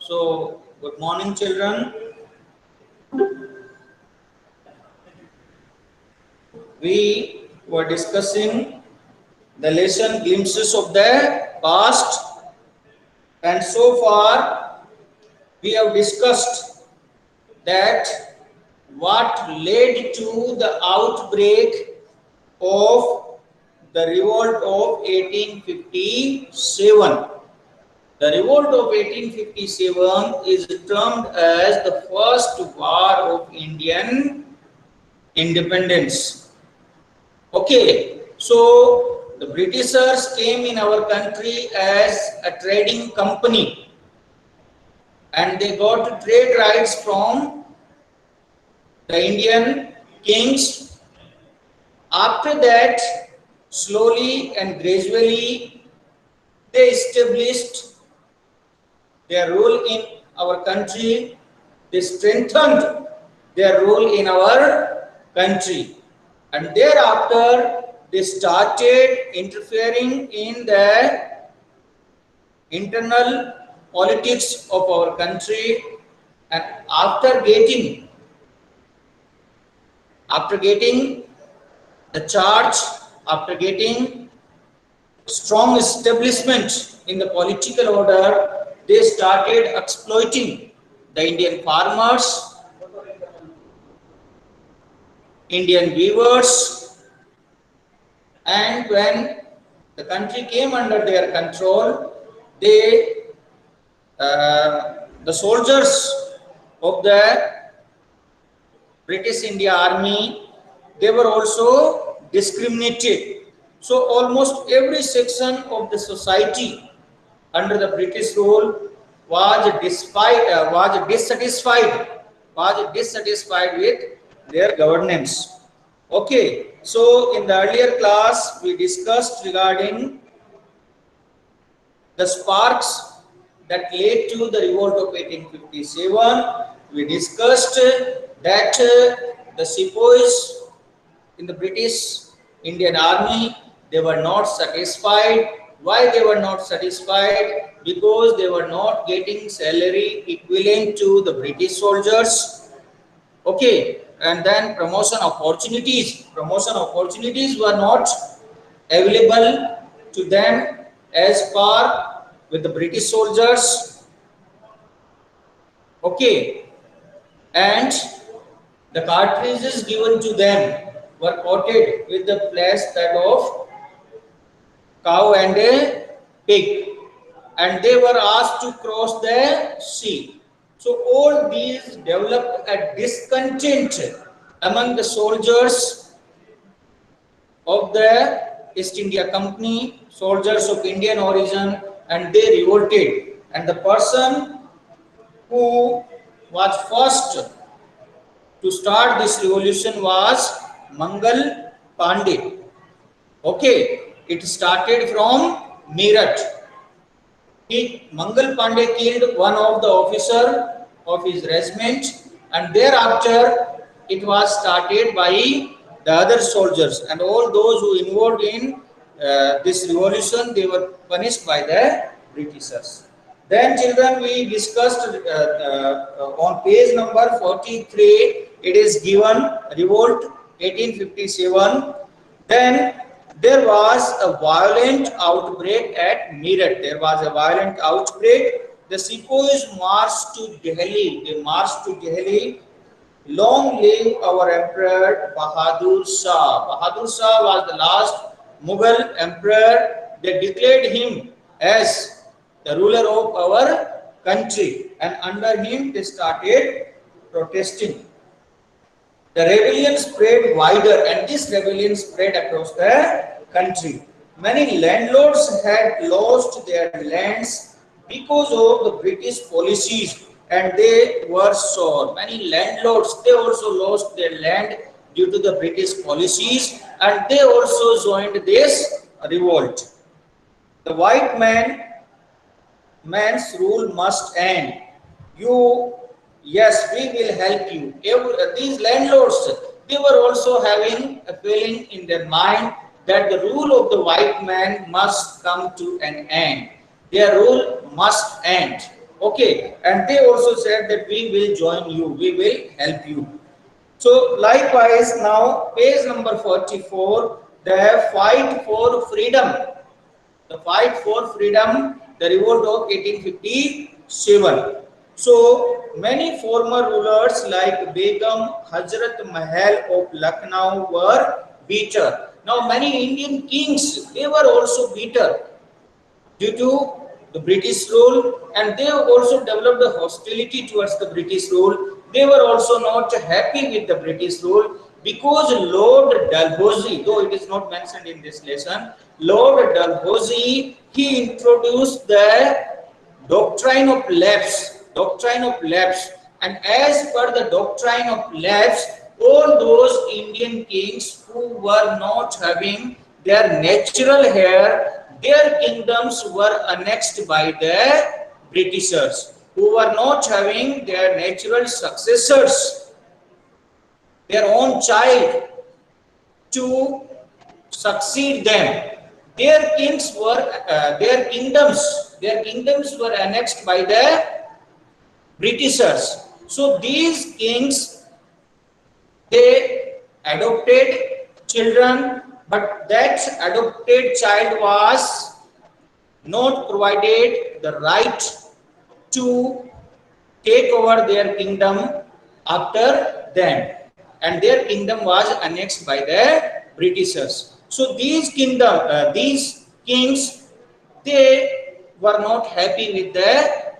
So, good morning, children. We were discussing the lesson glimpses of the past, and so far we have discussed that what led to the outbreak of the revolt of 1857. The revolt of 1857 is termed as the first war of Indian independence. Okay, so the Britishers came in our country as a trading company and they got trade rights from the Indian kings. After that, slowly and gradually, they established their rule in our country. They strengthened their rule in our country. And thereafter, they started interfering in the internal politics of our country. And after getting the charge, after getting strong establishment in the political order, they started exploiting the Indian farmers, Indian weavers, and when the country came under their control, the soldiers of the British India Army, they were also discriminated. So almost every section of the society under the British rule was dissatisfied with their governance. Okay, so in the earlier class we discussed regarding the sparks that led to the revolt of 1857. We discussed that the sepoys in the British Indian Army, they were not satisfied. Why they were not satisfied? Because they were not getting salary equivalent to the British soldiers. Okay, and then promotion opportunities were not available to them as par with the British soldiers. Okay, and the cartridges given to them were coated with the flesh that of cow and a pig, and they were asked to cross the sea. So all these developed a discontent among the soldiers of the East India Company, soldiers of Indian origin, and they revolted. And the person who was first to start this revolution was Mangal Pandey. Okay, it started from Meerut. Mangal Pandey killed one of the officer of his regiment, and thereafter it was started by the other soldiers, and all those who involved in this revolution, they were punished by the Britishers. Then children, we discussed on page number 43, it is given revolt 1857. Then there was a violent outbreak at Meerut. There was a violent outbreak. The sepoys marched to Delhi. They marched to Delhi. Long live our Emperor Bahadur Shah. Bahadur Shah was the last Mughal emperor. They declared him as the ruler of our country, and under him they started protesting. The rebellion spread wider, and this rebellion spread across the country. Many landlords had lost their lands because of the British policies, and they were sore. Many landlords, they also lost their land due to the British policies, and they also joined this revolt. The white man's rule must end. Yes, we will help you. These landlords, they were also having a feeling in their mind that the rule of the white man must come to an end. Their rule must end. Okay, and they also said that we will join you, we will help you. So likewise, now page number 44, the fight for freedom. The fight for freedom, the revolt of 1857. So many former rulers like Begum Hazrat Mahal of Lucknow were bitter. Now many Indian kings, they were also bitter due to the British rule, and they also developed a hostility towards the British rule. They were also not happy with the British rule because Lord Dalhousie, though it is not mentioned in this lesson, Lord Dalhousie, he introduced the doctrine of lapse, and as per the doctrine of lapse, all those Indian kings who were not having their natural hair, their kingdoms were annexed by the Britishers, who were not having their natural successors, their own child to succeed them. Their kingdoms were annexed by the Britishers. So these kings, they adopted children, but that adopted child was not provided the right to take over their kingdom after them, and their kingdom was annexed by the Britishers. So these kings, they were not happy with the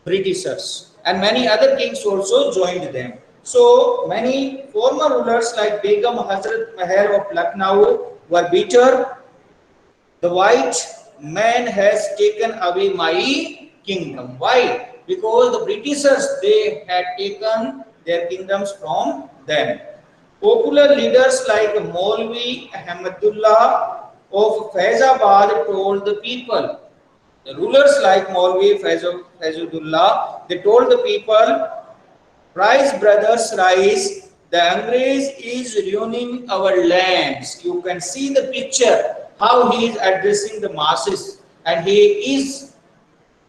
Britishers, and many other kings also joined them. So many former rulers like Begum Hazrat Mahal of Lucknow were bitter. The white man has taken away my kingdom. Why? Because the Britishers, they had taken their kingdoms from them. Popular leaders like Maulvi Ahmadullah of Faizabad told the people, the rulers like Maulvi Faizullah, they told the people, rise, brothers, rise. The Angrez is ruining our lands. You can see the picture, how he is addressing the masses, and he is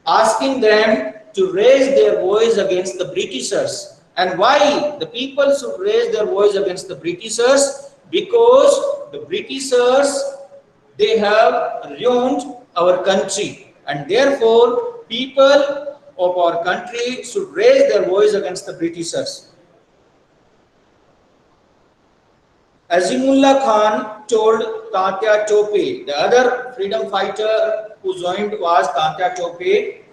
asking them to raise their voice against the Britishers. And why the people should raise their voice against the Britishers? Because the Britishers, they have ruined our country, and therefore people of our country should raise their voice against the Britishers. Azimullah Khan told Tatya Tope, the other freedom fighter who joined was Tatya Tope,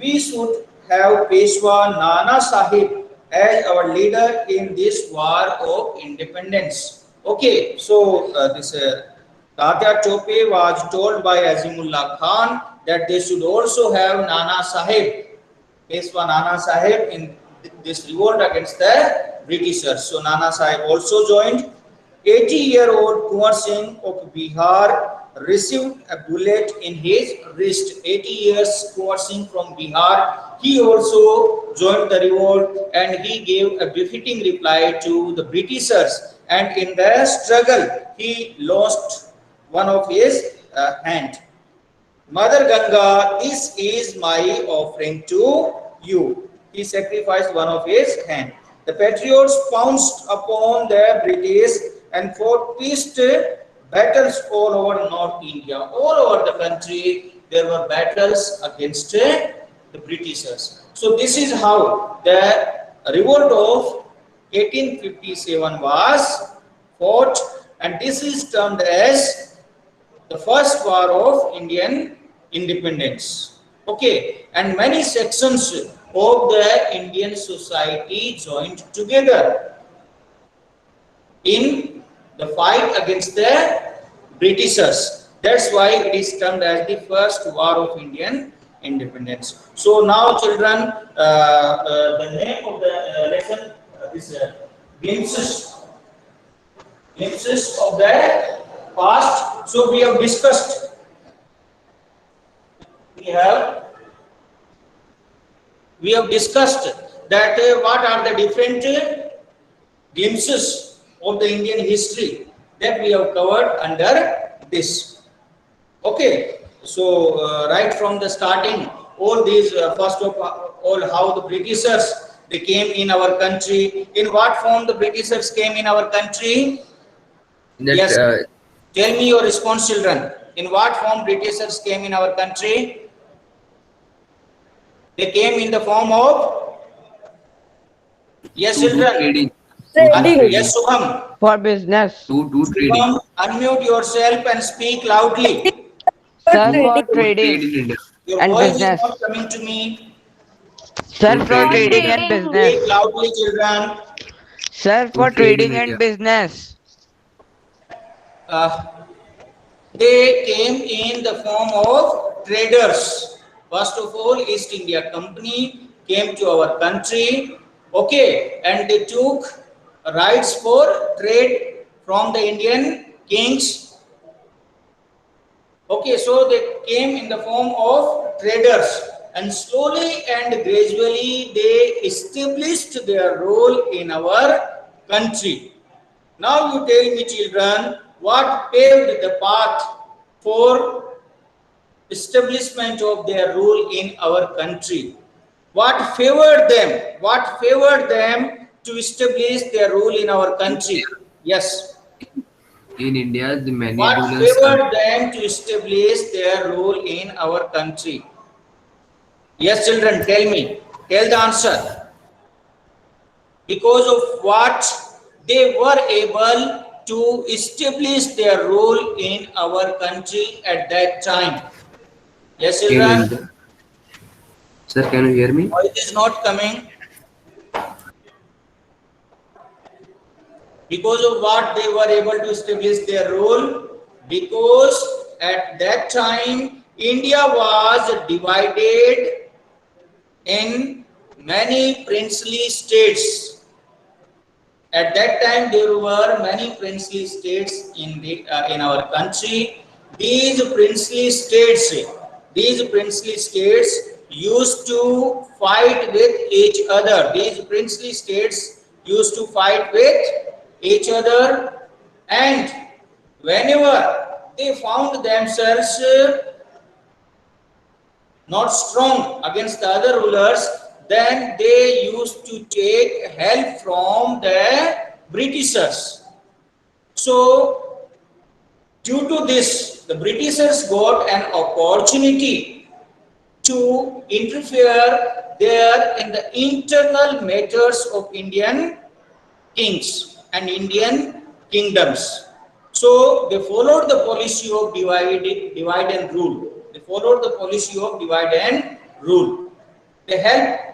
we should have Peshwa Nana Sahib as our leader in this war of independence. Okay, so this Tatya Tope was told by Azimullah Khan that they should also have Nana Sahib, Peshwa Nana Sahib, in this revolt against the Britishers. So Nana Sahib also joined. 80-year-old Kunwar Singh of Bihar received a bullet in his wrist. 80 years Kunwar Singh from Bihar, he also joined the revolt, and he gave a befitting reply to the Britishers, and in the struggle he lost one of his hand. Mother Ganga, this is my offering to you. He sacrificed one of his hand. The patriots pounced upon the British and fought peace battles all over North India. All over the country, there were battles against the Britishers. So this is how the revolt of 1857 was fought, and this is termed as the first war of Indian independence. Okay, and many sections of the Indian society joined together in the fight against the Britishers. That's why it is termed as the first war of Indian independence. So now, children, the name of the lesson is glimpses of the past. So we have discussed. We have discussed that what are the different glimpses of the Indian history that we have covered under this. Okay, so right from the starting, all these first of all how the Britishers they came in our country. In what form the Britishers came in our country? That Yes. Tell me your response, children. In what form Britishers came in our country? They came in the form of, yes, to do children. trading, to do Trading. Yes, trading, Subham. For business. to do trading, Subham, unmute yourself and speak loudly. Sir, to for do trade trading in India. Your and voice is not business. coming to me. Sir, To for trade For in trading India. and trading. Speak business. loudly, children. Sir, To for trade in trading India. and business. Uh, they came in the form of traders. First of all, East India Company came to our country, okay, and they took rights for trade from the Indian kings. Okay, so they came in the form of traders, and slowly and gradually they established their role in our country. Now you tell me, children, what paved the path for establishment of their rule in our country? What favored them? What favored them to establish their rule in our In country? Yes. India, the many What rulers are favored them to establish their rule in our country? Yes, children, tell me. Tell the answer. Because of what they were able to establish their role in our country at that time. Yes, in children, India. Sir, can you hear me? why it is not coming? Because of what they were able to establish their role? Because at that time India was divided in many princely states. At that time, there were many princely states in our country. These princely states, these princely states used to fight with each other. These princely states used to fight with each other, and whenever they found themselves not strong against the other rulers, then they used to take help from the Britishers. So, due to this, the Britishers got an opportunity to interfere there in the internal matters of Indian kings and Indian kingdoms. So they followed the policy of divide and rule. They followed the policy of divide and rule. They helped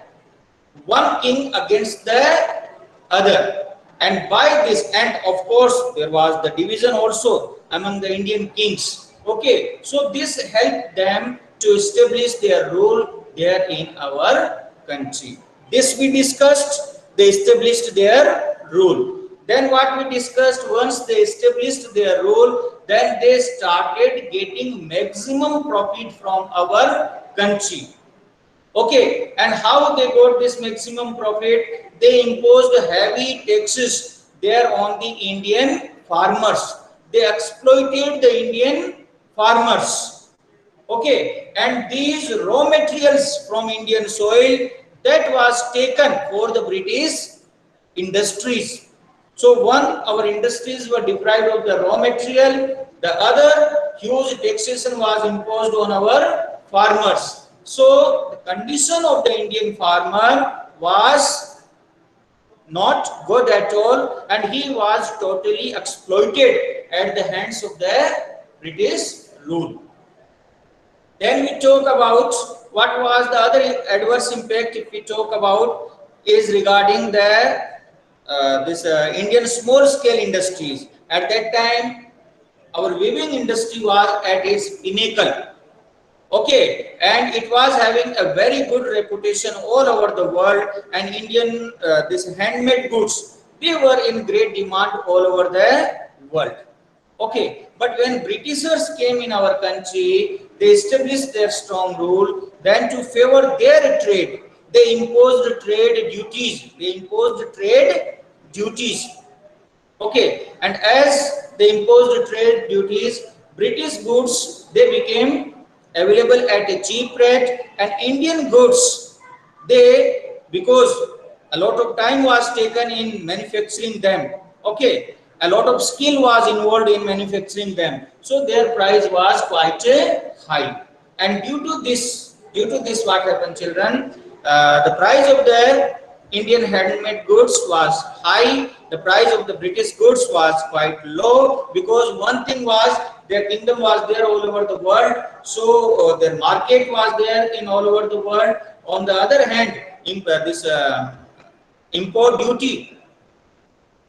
one king against the other. And by this, and of course, there was the division also among the Indian kings. Okay, so this helped them to establish their rule there in our country. This we discussed, they established their rule. Then what we discussed, once they established their rule, then they started getting maximum profit from our country. Okay, and how they got this maximum profit? They imposed heavy taxes there on the Indian farmers. They exploited the Indian farmers. Okay, and these raw materials from Indian soil that was taken for the British industries. So one, our industries were deprived of the raw material. The other, huge taxation was imposed on our farmers. So the condition of the Indian farmer was not good at all, and he was totally exploited at the hands of the British rule. Then we talk about what was the other adverse impact. If we talk about is regarding the this Indian small scale industries. At that time, our weaving industry was at its pinnacle. Okay, and it was having a very good reputation all over the world. And Indian this handmade goods, they were in great demand all over the world. Okay, but when Britishers came in our country, they established their strong rule. Then to favor their trade, they imposed trade duties. They imposed trade duties. Okay, and as they imposed trade duties, British goods they became available at a cheap rate, and Indian goods, because a lot of time was taken in manufacturing them, okay, a lot of skill was involved in manufacturing them, so their price was quite high. And due to this what happened, children, the price of the Indian handmade goods was high, the price of the British goods was quite low, because one thing was their kingdom was there all over the world, so their market was there in all over the world. On the other hand, this import duty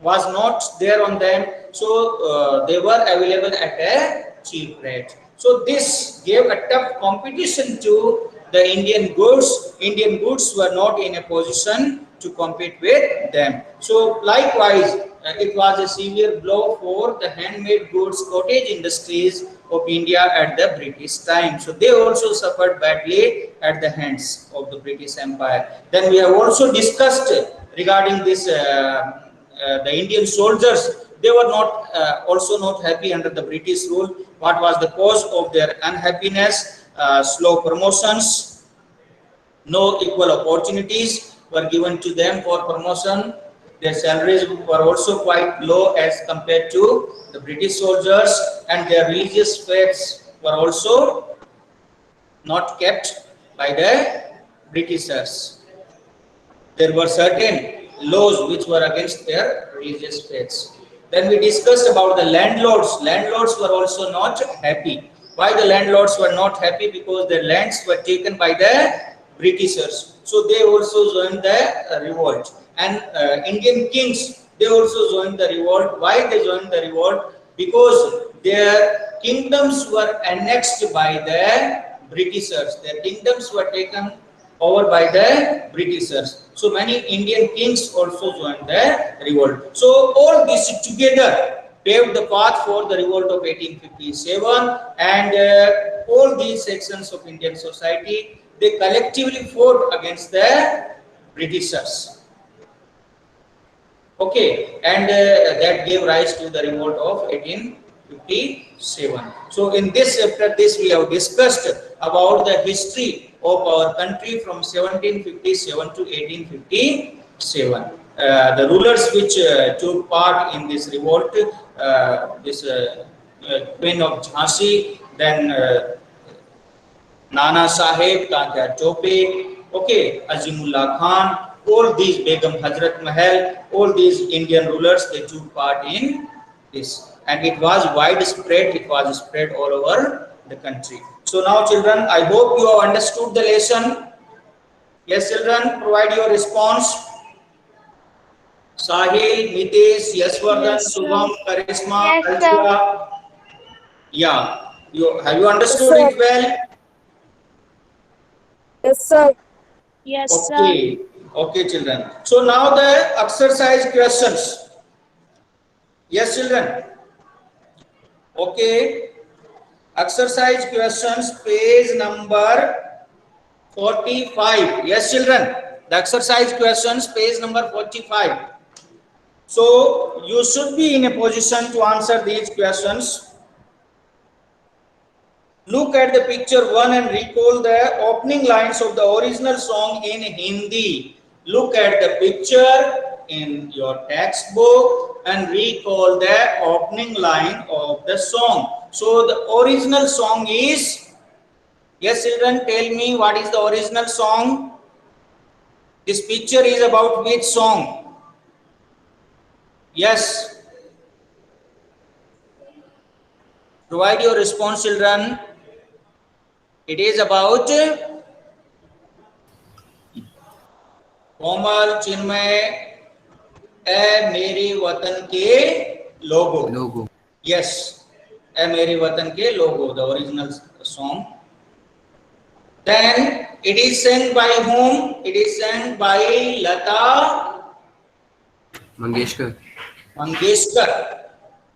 was not there on them, so they were available at a cheap rate. So this gave a tough competition to the Indian goods. Indian goods were not in a position to compete with them. So likewise, it was a severe blow for the handmade goods cottage industries of India at the British time. So they also suffered badly at the hands of the British Empire. Then we have also discussed regarding this the Indian soldiers. They were not also not happy under the British rule. What was the cause of their unhappiness? Slow promotions, no equal opportunities were given to them for promotion. Their salaries were also quite low as compared to the British soldiers, and their religious faiths were also not kept by the Britishers. There were certain laws which were against their religious faiths. Then we discussed about the landlords. Landlords were also not happy. Why the landlords were not happy? Because their lands were taken by the Britishers. So they also joined the revolt. And Indian kings, they also joined the revolt. Why they joined the revolt? Because their kingdoms were annexed by the Britishers. Their kingdoms were taken over by the Britishers. So many Indian kings also joined the revolt. So all this together paved the path for the revolt of 1857, and all these sections of Indian society, they collectively fought against the Britishers. Okay, and that gave rise to the revolt of 1857. So in this, after this, we have discussed about the history of our country from 1757 to 1857. The rulers which took part in this revolt, this Queen of Jhansi, then Nana Sahib, Tanja Tope, okay, Azimullah Khan, all these Begum Hazrat Mahal, all these Indian rulers, they took part in this. And it was widespread, it was spread all over the country. So now children, I hope you have understood the lesson. Yes children, provide your response. Sahil, Nitesh, Yaswardhan, Yes, sir. Subham, Karisma, Yes, sir. Alsha. Yeah, have you understood Yes, it well? Yes, sir. Yes, sir. Okay, okay children. So now the exercise questions. Yes children. Okay. Exercise questions, page number 45. Yes children. The exercise questions, page number 45. So you should be in a position to answer these questions. Look at the picture 1 and recall the opening lines of the original song in Hindi. Look at the picture in your textbook and recall the opening line of the song. So the original song is, yes children, tell me what is the original song? This picture is about which song? Yes. Provide your response children. It is about कोमल चिन्मय ए मेरे वतन के लोगो. Logo. Yes, ए मेरे वतन के लोगो, the original song. Then it is sang by whom? It is sang by Lata Mangeshkar. Mangeshkar.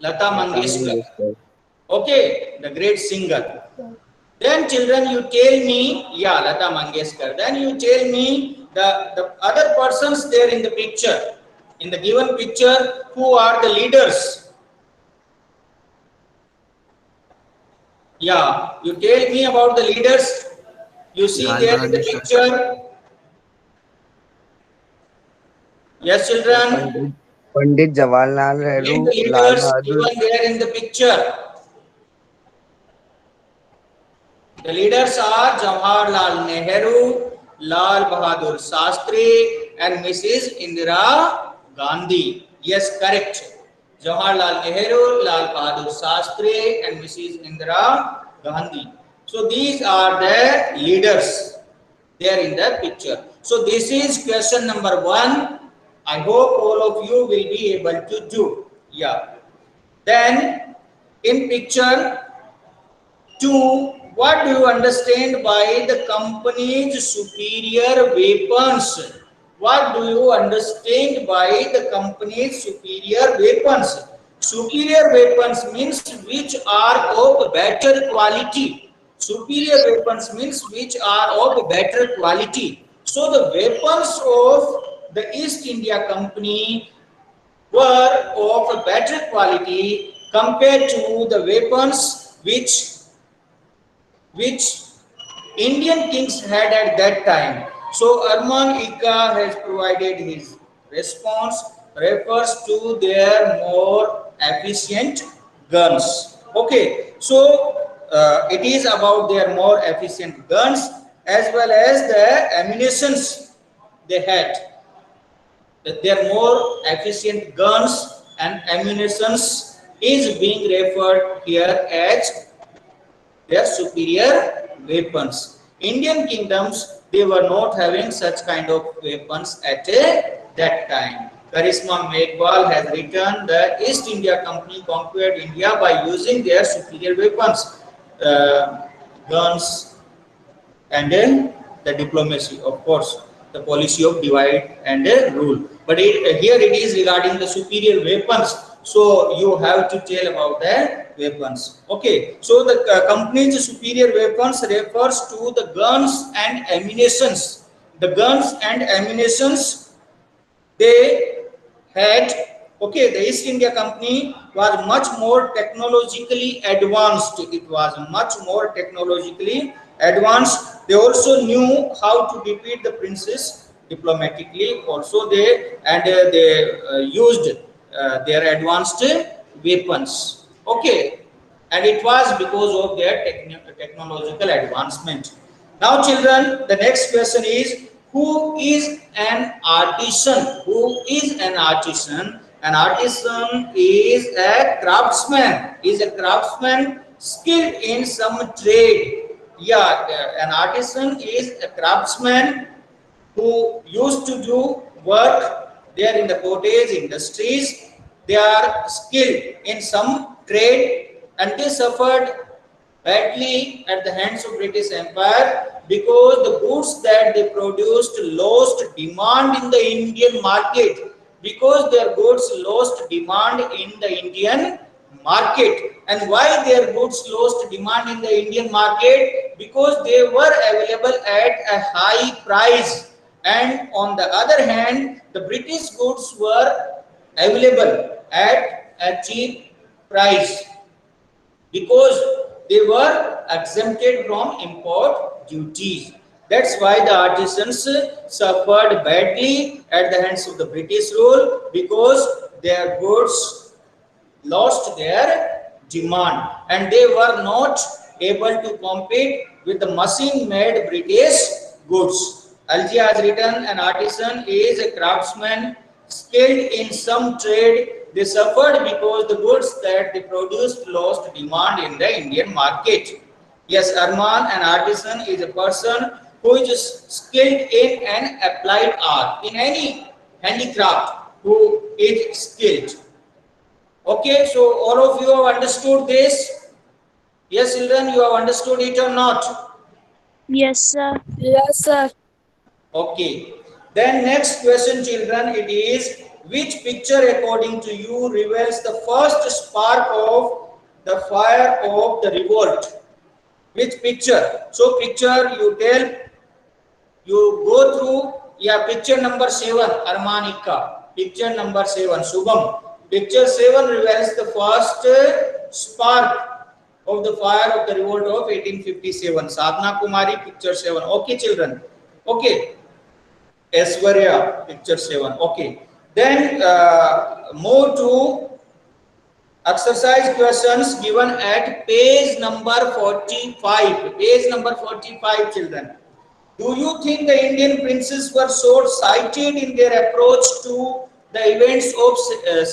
Lata Mangeshkar. Okay, the great singer. Then children, you tell me, yeah, Lata Mangeshkar. Then you tell me the other persons there in the picture, in the given picture, who are the leaders? Yeah, you tell me about the leaders. You see Lal there in the Bahadur Shastri. picture. Yes, children. Pandit Pandit Jawaharlal Nehru, Name the Lal leaders Bahadur given there in the picture. The leaders are Jawaharlal Nehru, Lal Bahadur Shastri, and Mrs. Indira Gandhi. Yes, correct. Jawaharlal Nehru, Lal Bahadur Shastri, and Mrs. Indira Gandhi. So these are the leaders there in the picture. So this is question number 1. I hope all of you will be able to do. Yeah. Then in picture 2, what do you understand by the company's superior weapons? What do you understand by the company's superior weapons? Superior weapons means which are of better quality. Superior weapons means which are of better quality. So the weapons of the East India Company were of better quality compared to the weapons which Indian kings had at that time. So Arman Ika has provided his response refers to their more efficient guns. Okay, so it is about their more efficient guns as well as the ammunitions they had. That their more efficient guns and ammunitions is being referred here as their superior weapons. Indian kingdoms, they were not having such kind of weapons at that time. Karisma Meghwal has written the East India Company conquered India by using their superior weapons, guns, and then the diplomacy, of course, the policy of divide and rule. But here it is regarding the superior weapons. So you have to tell about the weapons. Okay. So the company's superior weapons refers to the guns and ammunitions. The guns and ammunitions they had, okay, the East India Company was much more technologically advanced. It was much more technologically advanced. They also knew how to defeat the princes diplomatically. Also they used their advanced weapons. Okay, and it was because of their technological advancement. Now children, the next question is, who is an artisan? Who is an artisan? An artisan is a craftsman. Is a craftsman skilled in some trade. Yeah, an artisan is a craftsman who used to do work there in the cottage industries. They are skilled in some trade and they suffered badly at the hands of British Empire because the goods that they produced lost demand in the Indian market, because their goods lost demand in the Indian market. And why their goods lost demand in the Indian market? Because they were available at a high price, and on the other hand the British goods were available at a cheap price because they were exempted from import duties. That's why the artisans suffered badly at the hands of the British rule, because their goods lost their demand and they were not able to compete with the machine made British goods. Algia has written, an artisan is a craftsman skilled in some trade. They suffered because the goods that they produced lost demand in the Indian market. Yes, Arman, an artisan is a person who is skilled in an applied art, in any handicraft, who is skilled. Okay, so all of you have understood this? Yes, children, you have understood it or not? Yes, sir. Yes, sir. Okay. Then next question, children, it is, which picture according to you reveals the first spark of the fire of the revolt? Which picture? So picture you tell, you go through, yeah, picture number 7, Armanika. Picture number 7, Subham. Picture 7 reveals the first spark. of the fire of the revolt of 1857. Sadhana Kumari, picture 7. Okay, children. Okay. Aishwarya, picture 7. Okay. Then move to exercise questions given at page number 45. Page number 45, children. Do you think the Indian princes were short-sighted in their approach to the events of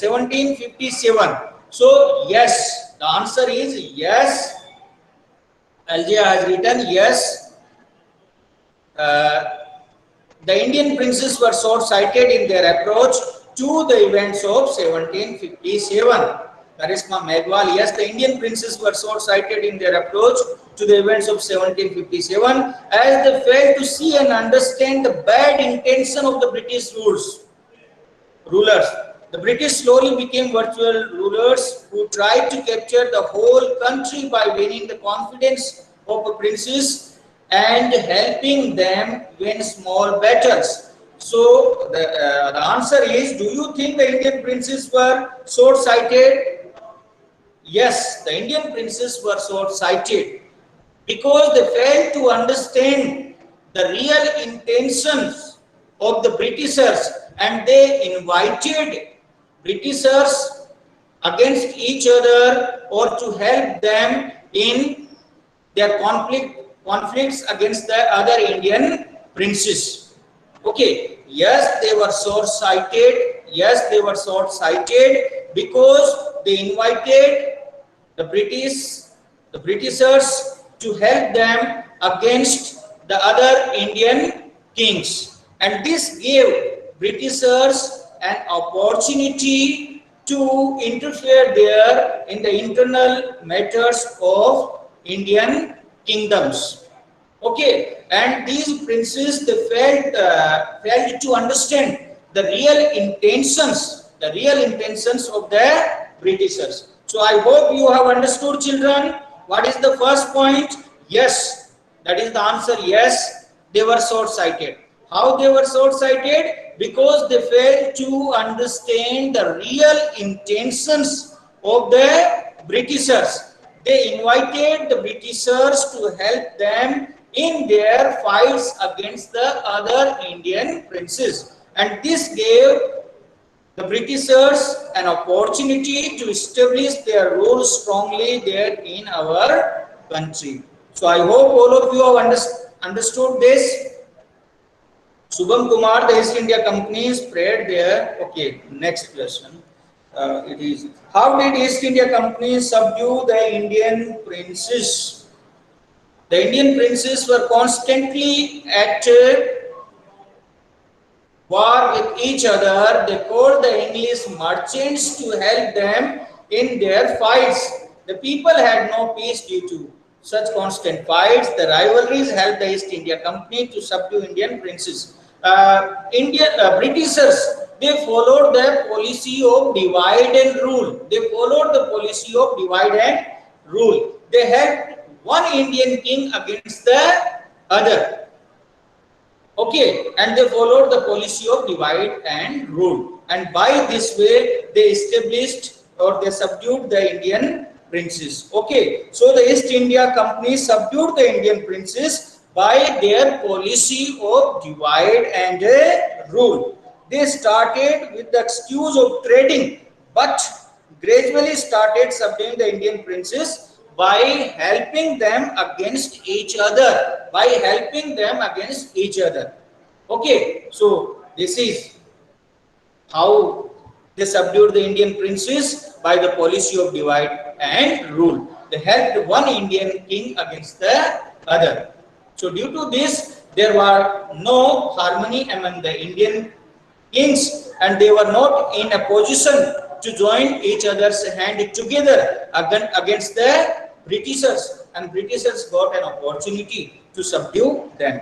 1757? So, yes. The answer is yes. Algia has written yes. The Indian princes were short-sighted in their approach to the events of 1757. Karisma Meghwal, yes, the Indian princes were short-sighted in their approach to the events of 1757 as they failed to see and understand the bad intention of the British rulers. The British slowly became virtual rulers who tried to capture the whole country by winning the confidence of the princes and helping them win small battles. So the answer is, do you think the Indian princes were short-sighted? Yes, the Indian princes were short-sighted because they failed to understand the real intentions of the Britishers, and they invited Britishers against each other or to help them in their conflicts against the other Indian princes. Okay, yes, they were short-sighted. Yes, they were short-sighted because they invited the Britishers to help them against the other Indian kings, and this gave Britishers an opportunity to interfere there in the internal matters of Indian kingdoms. Okay, and these princes, they failed to understand the real intentions of the Britishers. So I hope you have understood, children. What is the first point? Yes, that is the answer. Yes, they were short-sighted. How they were short-sighted? Because they failed to understand the real intentions of the Britishers. They invited the Britishers to help them in their fights against the other Indian princes, and this gave the Britishers an opportunity to establish their rule strongly there in our country. So I hope all of you have understood this. Subham Kumar, the East India Company spread there. Okay, next question. It is, how did East India Company subdue the Indian princes? The Indian princes were constantly at war with each other. They called the English merchants to help them in their fights. The people had no peace due to such constant fights. The rivalries helped the East India Company to subdue Indian princes. Britishers, they followed the policy of divide and rule. They followed the policy of divide and rule. They helped one Indian king against the other. Okay, and they followed the policy of divide and rule, and by this way they established or they subdued the Indian princes. Okay, so the East India Company subdued the Indian princes by their policy of divide and rule. They started with the excuse of trading, but gradually started subduing the Indian princes by helping them against each other. Okay, so this is how they subdued the Indian princes, by the policy of divide and rule. They helped one Indian king against the other. So due to this, there were no harmony among the Indian kings, and they were not in a position to join each other's hand together against the Britishers, and Britishers got an opportunity to subdue them.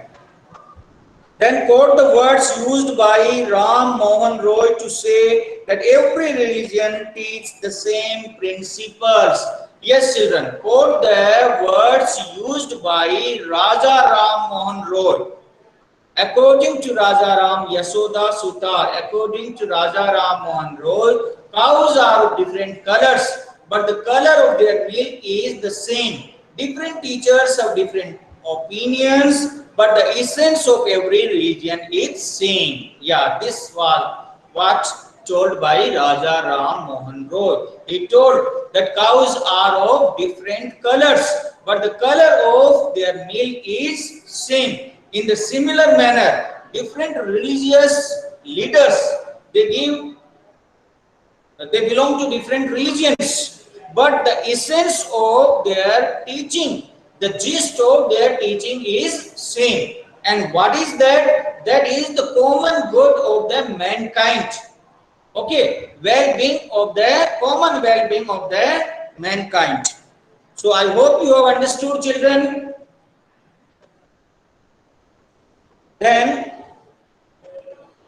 Then quote the words used by Ram Mohan Roy to say that every religion teaches the same principles. Yes, children, quote the words used by Raja Ram Mohan Roy. According to Raja Ram Yasoda Sutar, according to Raja Ram Mohan Roy, cows are of different colors, but the color of their milk is the same. Different teachers have different opinions, but the essence of every religion is same. Yeah, this was what told by Raja Ram Mohan Roy. He told that cows are of different colors, but the color of their milk is same. In the similar manner, different religious leaders, they belong to different religions, but the essence of their teaching, the gist of their teaching is same. And what is that? That is the common good of the mankind. Okay, well-being of the common well-being of the mankind. So I hope you have understood, children. Then,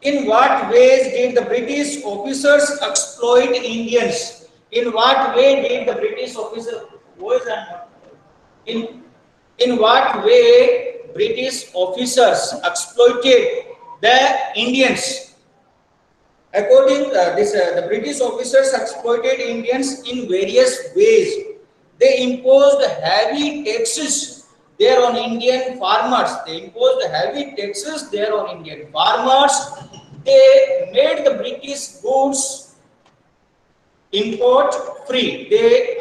in what ways did the British officers exploit Indians? In what way did the British officers in in what way British officers exploited the Indians? According the British officers exploited Indians in various ways. They imposed heavy taxes there on Indian farmers. They imposed heavy taxes there on Indian farmers. They made the British goods import free. They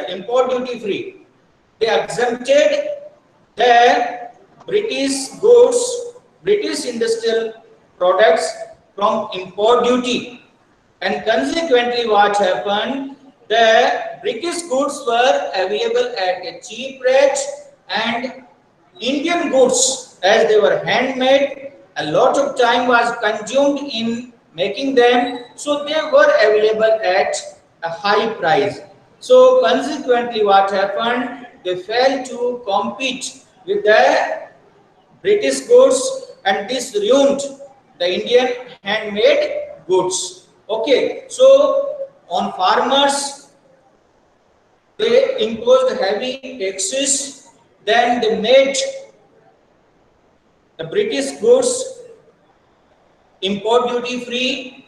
import duty free. They exempted the British goods, British industrial products from import duty, and consequently what happened, the British goods were available at a cheap rate, and Indian goods, as they were handmade, a lot of time was consumed in making them, so they were available at a high price. So consequently what happened, they failed to compete with the British goods, and this ruined the Indian handmade goods. Okay, so on farmers, they imposed heavy taxes, then they made the British goods import duty free,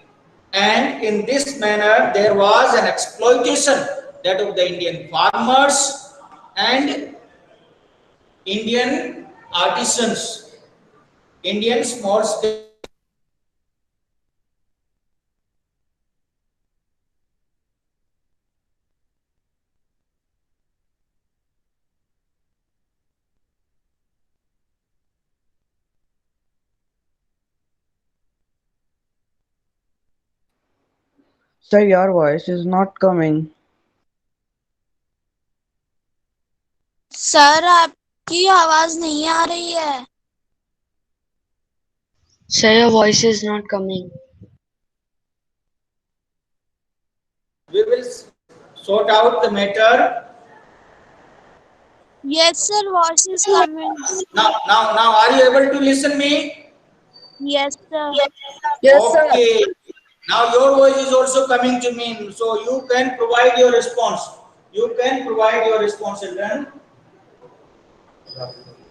and in this manner there was an exploitation that of the Indian farmers and Indian artisans, Indian small scale. Sir, your voice is not coming. Sir आपकी आवाज नहीं आ रही है. Sir, your voice is not coming. We will sort out the matter. Yes sir, voice is coming. Now, are you able to listen me? Yes sir. Okay. Now your voice is also coming to me, so you can provide your response. You can provide your response, children.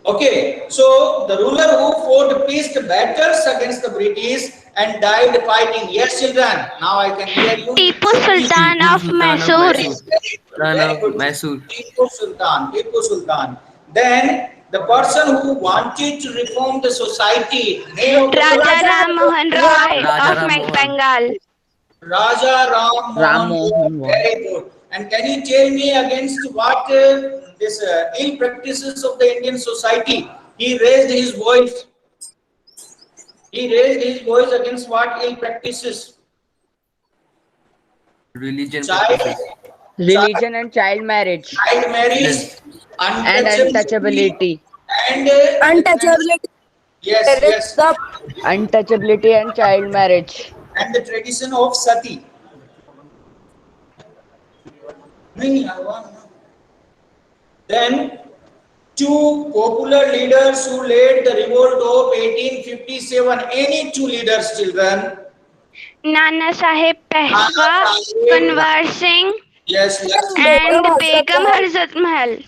Okay, so the ruler who fought peace battles against the British and died fighting. Yes, children. Now I can hear you. Tipu Sultan of Mysore. Very good. Mysore. Tipu Sultan. Tipu Sultan. Then the person who wanted to reform the society. Name of the Raja Ram Mohan Roy Raja of Ram Mohan. Bengal. Raja Ram Ram Mohan Mohan Roy. Very good. And can you tell me against what this ill practices of the Indian society? He raised his voice. He raised his voice against what ill practices? Religion Child, practices. Religion and child marriage child marriage, Yes. and untouchability. and Untouchability. yes, yes, Untouchability and child marriage. and the tradition of sati. Then two popular leaders who led the revolt of 1857. Any two leaders, children? Nana Sahib Pehwa, Kanwar Singh, Yes, and Begum Harzat Mahal.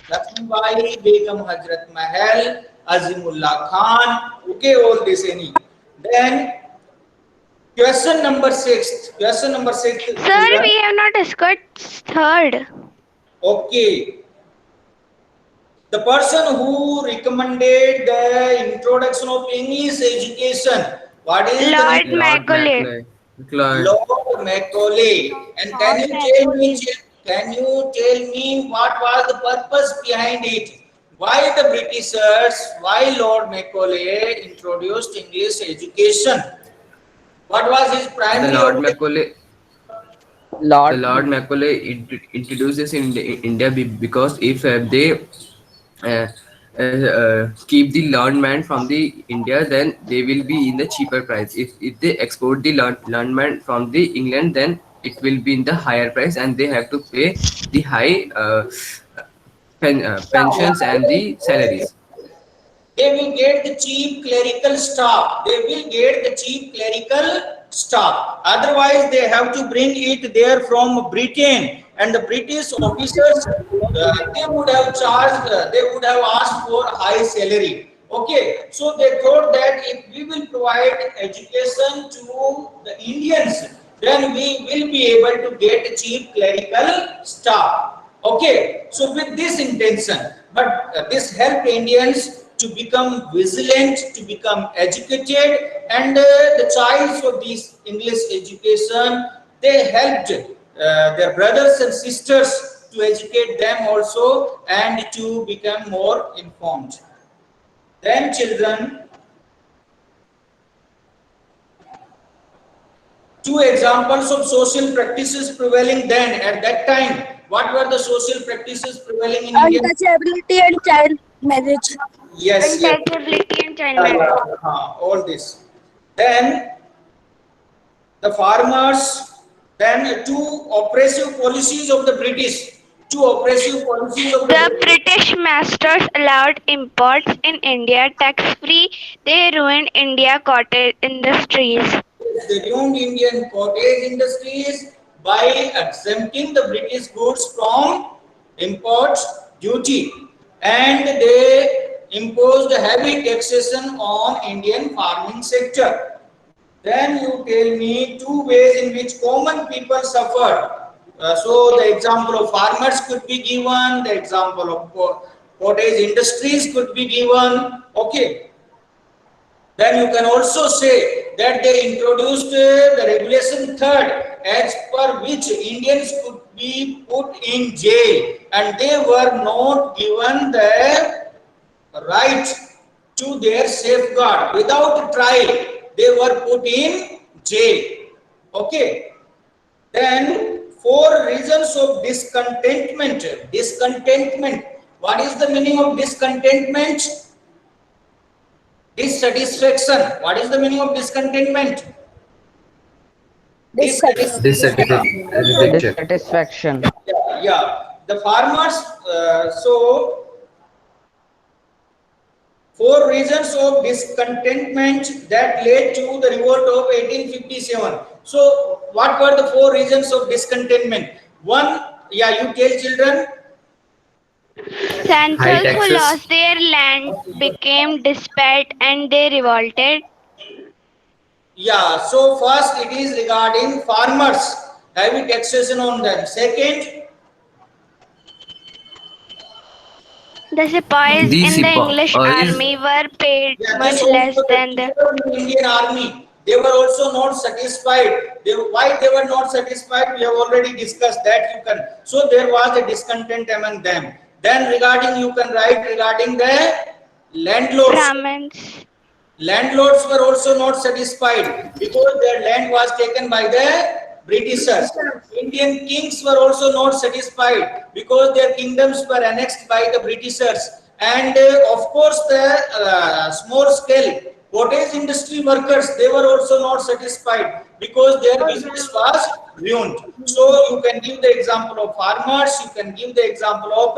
Lakshmibai, Begum Hazrat Mahal, Azimullah Khan. Okay, all this any. Then Question number 6. Question number 6. Sir, children. we have not discussed third. Okay. The person who recommended the introduction of English education. What is the Lord name? Macaulay. Lord Macaulay. And can you tell me? Can you tell me what was the purpose behind it? Why the Britishers? Why Lord Macaulay introduced English education? What was his The primary Lord objective? Macaulay, the Lord, Lord Macaulay introduced this in India because if they keep the learned man from the India, then they will be in the cheaper price. If they export the learned man from the England, then it will be in the higher price, and they have to pay the high pensions and the salaries. They will get the cheap clerical staff. They will get the cheap clerical staff. Otherwise, they have to bring it there from Britain. And the British officers, they would have charged, they would have asked for high salary. Okay, so they thought that if we will provide education to the Indians, then we will be able to get cheap clerical staff. Okay, so with this intention, but this helped Indians to become vigilant, to become educated, and the child of this English education, they helped their brothers and sisters to educate them also and to become more informed. Then children, two examples of social practices prevailing then at that time. What were the social practices prevailing in India? Untouchability and child marriage. Yes, yes. Untouchability and child marriage. All this. Then the farmers, then two oppressive policies of the British. Two oppressive policies of the The British masters allowed imports in India tax-free. They ruined India cottage industries. They ruined Indian cottage industries by exempting the British goods from import duty, and they imposed heavy taxation on Indian farming sector. Then you tell me two ways in which common people suffered. So the example of farmers could be given, the example of cottage industries could be given. Okay. Then you can also say that they introduced the regulation third, as per which Indians could be put in jail, and they were not given the right to their safeguard. Without trial, they were put in jail. Okay. Then four reasons of discontentment. Discontentment. What is the meaning of discontentment? Dissatisfaction. What is the meaning of discontentment? Dissatisfaction. dissatisfaction. Yeah. The farmers. So four reasons of discontentment that led to the revolt of 1857. So what were the four reasons of discontentment? One. Yeah, you tell children. High Centrals who taxes. lost their land became desperate and they revolted. Yeah, so first it is regarding farmers, heavy taxation on them. Second, The sepoys The in the sepoys- English is- army were paid yeah, much this less also than the the Indian army. They were also not satisfied. Why they were not satisfied? We have already discussed that. You can. So there was a discontent among them. Then regarding, you can write regarding the landlords. Brahmins. Landlords were also not satisfied because their land was taken by the Britishers. Indian kings were also not satisfied because their kingdoms were annexed by the Britishers. And of course, the small scale cottage industry workers, they were also not satisfied because their business was ruined. So you can give the example of farmers, you can give the example of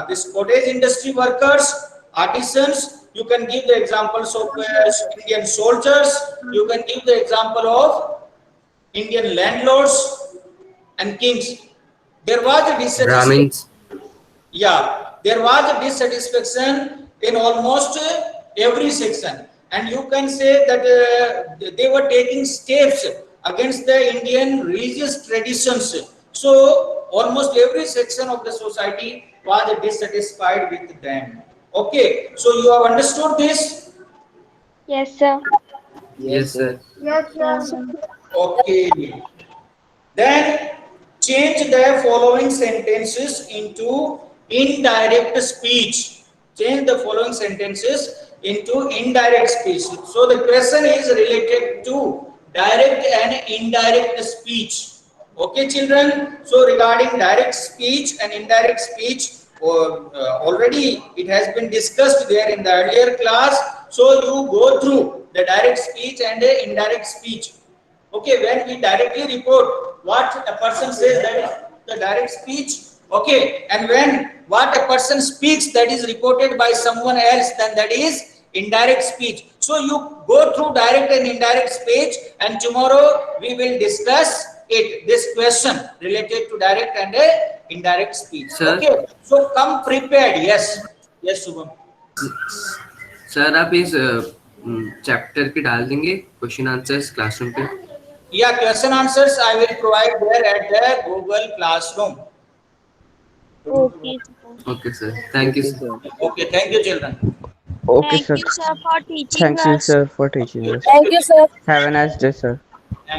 this cottage industry workers, artisans, you can give the examples of Indian soldiers, you can give the example of Indian landlords and kings. There was a dissatisfaction. Brahmins. Yeah, there was a dissatisfaction in almost every section. and you can say that they were taking steps against the Indian religious traditions. So almost every section of the society was dissatisfied with them. Okay, so you have understood this? Yes, sir. Yes, sir. Okay. Then change the following sentences into indirect speech. Change the following sentences into indirect speech. So the question is related to direct and indirect speech. Okay, children. So regarding direct speech and indirect speech, already it has been discussed there in the earlier class. So you go through the direct speech and the indirect speech. Okay, when we directly report what a person says, that is the direct speech. Okay, and when what a person speaks, that is reported by someone else, then that is indirect speech. So you go through direct and indirect speech, and tomorrow we will discuss it, this question related to direct and indirect speech. Sir. Okay, so come prepared. Yes, yes, Shubham. Sir आप इस chapter के डाल देंगे question answers classroom पे? Yeah, question answers I will provide there at the Google Classroom. Okay, sir. Okay, sir. Thank you, sir. Okay, thank you, children. Okay, Thank sir. you, sir, for teaching Thank you, us. sir, for teaching us. Thank you, sir. Have a nice day, sir.